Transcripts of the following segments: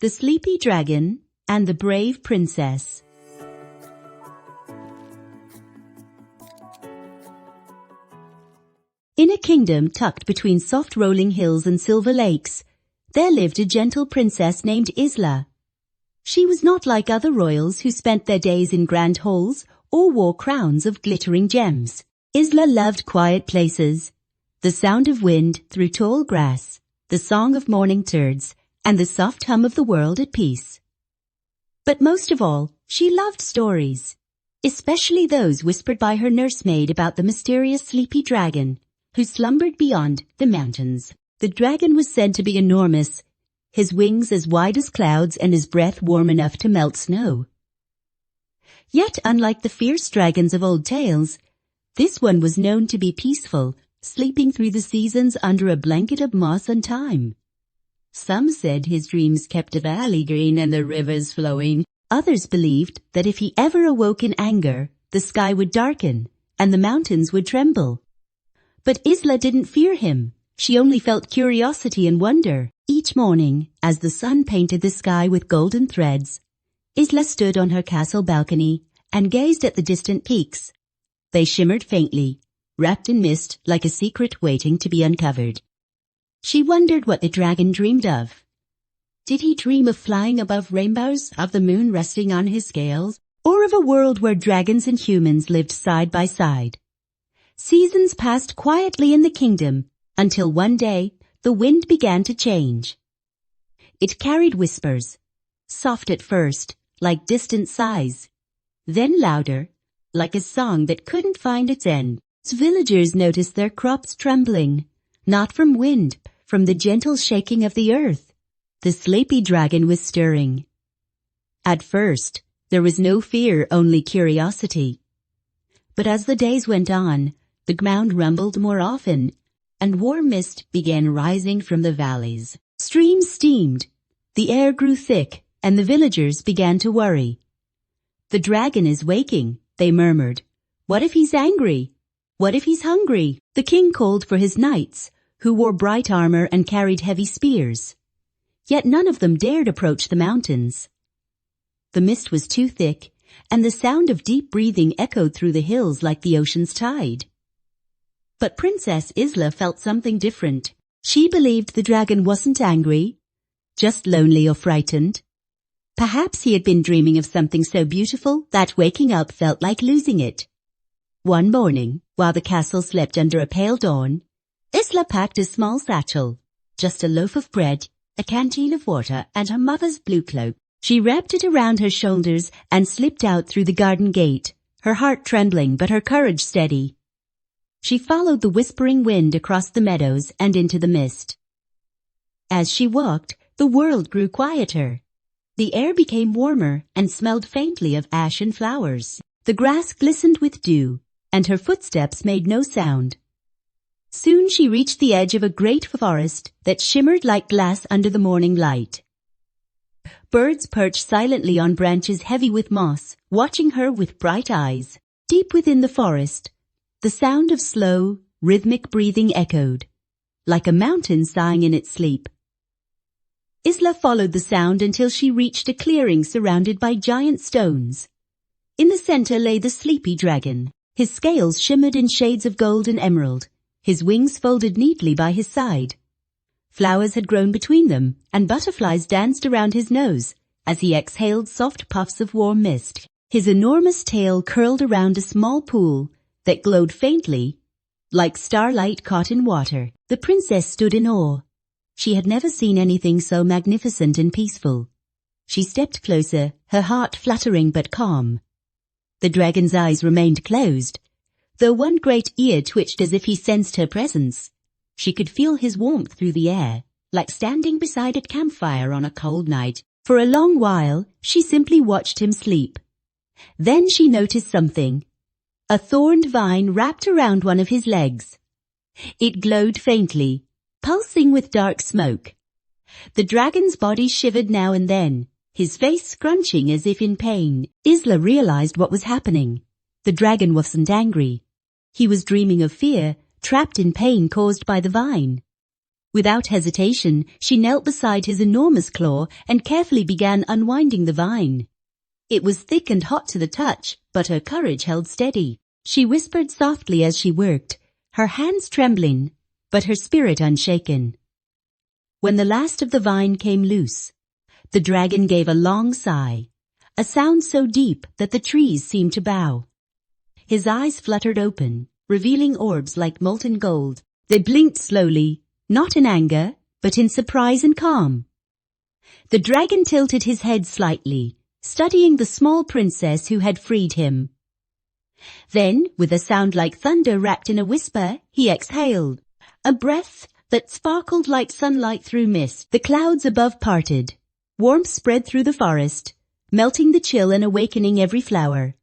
The Sleepy Dragon and the Brave Princess. In a kingdom tucked between soft rolling hills and silver lakes, there lived a gentle princess named Isla. She was not like other royals who spent their days in grand halls or wore crowns of glittering gems. Isla loved quiet places, the sound of wind through tall grass, the song of morning birds, and the soft hum of the world at peace. But most of all, she loved stories, especially those whispered by her nursemaid about the mysterious sleepy dragon who slumbered beyond the mountains. The dragon was said to be enormous, his wings as wide as clouds and his breath warm enough to melt snow. Yet, unlike the fierce dragons of old tales, this one was known to be peaceful, sleeping through the seasons under a blanket of moss and thyme. Some said his dreams kept the valley green and the rivers flowing. Others believed that if he ever awoke in anger, the sky would darken and the mountains would tremble. But Isla didn't fear him. She only felt curiosity and wonder. Each morning, as the sun painted the sky with golden threads, Isla stood on her castle balcony and gazed at the distant peaks. They shimmered faintly, wrapped in mist like a secret waiting to be uncovered. She wondered what the dragon dreamed of. Did he dream of flying above rainbows, of the moon resting on his scales, or of a world where dragons and humans lived side by side? Seasons passed quietly in the kingdom until one day the wind began to change. It carried whispers, soft at first, like distant sighs, then louder, like a song that couldn't find its end. Villagers noticed their crops trembling, not from wind, from the gentle shaking of the earth. The sleepy dragon was stirring. At first, there was no fear, only curiosity. But as the days went on, the ground rumbled more often, and warm mist began rising from the valleys. Streams steamed, the air grew thick, and the villagers began to worry. "The dragon is waking," they murmured. "What if he's angry? What if he's hungry?" The king called for his knights, who wore bright armor and carried heavy spears. Yet none of them dared approach the mountains. The mist was too thick, and the sound of deep breathing echoed through the hills like the ocean's tide. But Princess Isla felt something different. She believed the dragon wasn't angry, just lonely or frightened. Perhaps he had been dreaming of something so beautiful that waking up felt like losing it. One morning, while the castle slept under a pale dawn, Isla packed a small satchel, just a loaf of bread, a canteen of water, and her mother's blue cloak. She wrapped it around her shoulders and slipped out through the garden gate, her heart trembling but her courage steady. She followed the whispering wind across the meadows and into the mist. As she walked, the world grew quieter. The air became warmer and smelled faintly of ash and flowers. The grass glistened with dew, and her footsteps made no sound. Soon she reached the edge of a great forest that shimmered like glass under the morning light. Birds perched silently on branches heavy with moss, watching her with bright eyes. Deep within the forest, the sound of slow, rhythmic breathing echoed, like a mountain sighing in its sleep. Isla followed the sound until she reached a clearing surrounded by giant stones. In the center lay the sleepy dragon. His scales shimmered in shades of gold and emerald, his wings folded neatly by his side. Flowers had grown between them, and butterflies danced around his nose as he exhaled soft puffs of warm mist. His enormous tail curled around a small pool that glowed faintly, like starlight caught in water. The princess stood in awe. She had never seen anything so magnificent and peaceful. She stepped closer, her heart fluttering but calm. The dragon's eyes remained closed, though one great ear twitched as if he sensed her presence. She could feel his warmth through the air, like standing beside a campfire on a cold night. For a long while, she simply watched him sleep. Then she noticed something. A thorned vine wrapped around one of his legs. It glowed faintly, pulsing with dark smoke. The dragon's body shivered now and then, his face scrunching as if in pain. Isla realized what was happening. The dragon wasn't angry. He was dreaming of fear, trapped in pain caused by the vine. Without hesitation, she knelt beside his enormous claw and carefully began unwinding the vine. It was thick and hot to the touch, but her courage held steady. She whispered softly as she worked, her hands trembling, but her spirit unshaken. When the last of the vine came loose, the dragon gave a long sigh, a sound so deep that the trees seemed to bow. His eyes fluttered open, revealing orbs like molten gold. They blinked slowly, not in anger, but in surprise and calm. The dragon tilted his head slightly, studying the small princess who had freed him. Then, with a sound like thunder wrapped in a whisper, he exhaled, a breath that sparkled like sunlight through mist. The clouds above parted. Warmth spread through the forest, melting the chill and awakening every flower.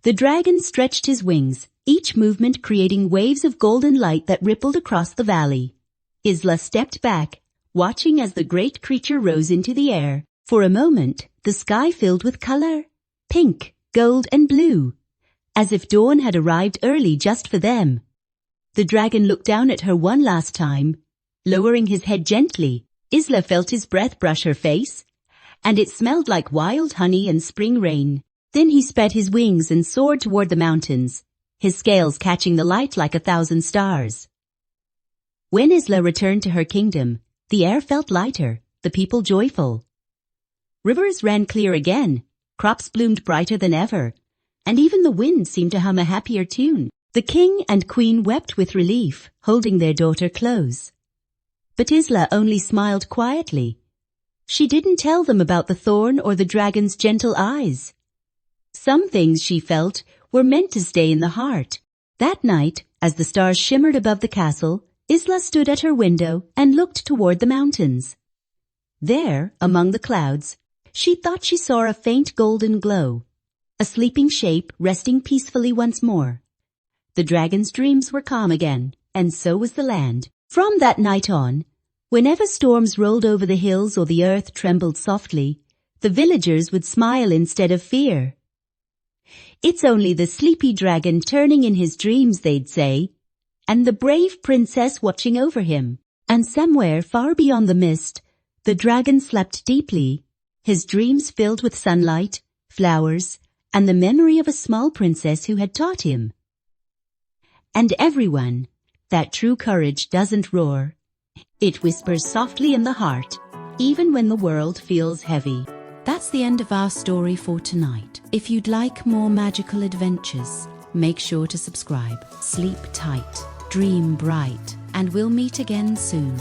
The dragon stretched his wings, each movement creating waves of golden light that rippled across the valley. Isla stepped back, watching as the great creature rose into the air. For a moment, the sky filled with color, pink, gold, and blue, as if dawn had arrived early just for them. The dragon looked down at her one last time, lowering his head gently. Isla felt his breath brush her face, and it smelled like wild honey and spring rain. Then he spread his wings and soared toward the mountains, his scales catching the light like 1,000 stars. When Isla returned to her kingdom, the air felt lighter, the people joyful. Rivers ran clear again, crops bloomed brighter than ever, and even the wind seemed to hum a happier tune. The king and queen wept with relief, holding their daughter close. But Isla only smiled quietly. She didn't tell them about the thorn or the dragon's gentle eyes. Some things, she felt, were meant to stay in the heart. That night, as the stars shimmered above the castle, Isla stood at her window and looked toward the mountains. There, among the clouds, she thought she saw a faint golden glow, a sleeping shape resting peacefully once more. The dragon's dreams were calm again, and so was the land. From that night on, whenever storms rolled over the hills or the earth trembled softly, the villagers would smile instead of fear. "It's only the sleepy dragon turning in his dreams," they'd say, "and the brave princess watching over him." And somewhere far beyond the mist, the dragon slept deeply, his dreams filled with sunlight, flowers, and the memory of a small princess who had taught him. And everyone, that true courage doesn't roar. It whispers softly in the heart, even when the world feels heavy. That's the end of our story for tonight. If you'd like more magical adventures, make sure to subscribe. Sleep tight, dream bright, and we'll meet again soon.